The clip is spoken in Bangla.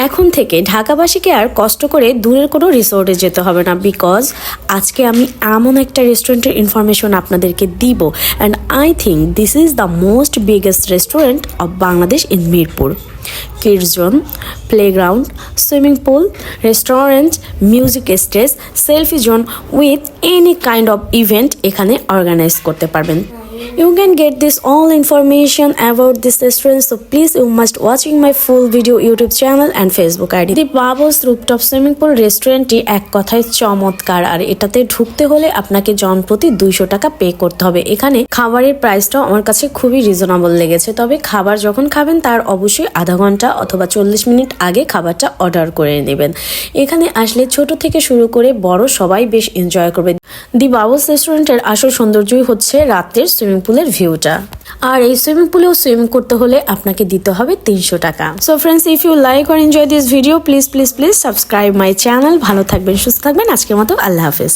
এখন থেকে ঢাকাবাসীকে আর কষ্ট করে দূরের কোনো রিসোর্টে যেতে হবে না, বিকজ আজকে আমি এমন একটা রেস্টুরেন্টের ইনফরমেশন আপনাদেরকে দিব and I think this is the most biggest restaurant of Bangladesh in Mirpur. Kids zone, playground, swimming pool, restaurant, music stage, selfie zone with any kind of event এখানে অর্গানাইজ করতে পারবেন। You can get this all information about this restaurant, so please you must watching my full video YouTube channel and Facebook ID. The Babos Rooftop Swimming Pool রেস্টুরেন্টটি এক কথায় চমৎকার, আর এটাতে ঢুকতে হলে আপনাকে জনপ্রতি 200 টাকা পে করতে হবে। এখানে খাবারের প্রাইসটাও আমার কাছে খুবই রিজনেবল লেগেছে, তবে খাবার যখন খাবেন তার অবশ্যই আধা ঘন্টা অথবা 40 মিনিট আগে খাবারটা অর্ডার করে নেবেন। এখানে আসলে ছোট থেকে শুরু করে বড় সবাই বেশ এনজয় করবে। দি বাবলস রেস্টুরেন্টের আসল সৌন্দর্যই হচ্ছে রাতের সুইমিং পুলের ভিউটা, আর এই সুইমিং পুলেও সুইমিং করতে হলে আপনাকে দিতে হবে 300 টাকা। So friends, if you like or enjoy this video, please please please subscribe my channel. ভালো থাকবেন, সুস্থ থাকবেন। আজকের মতো আল্লাহ হাফেজ।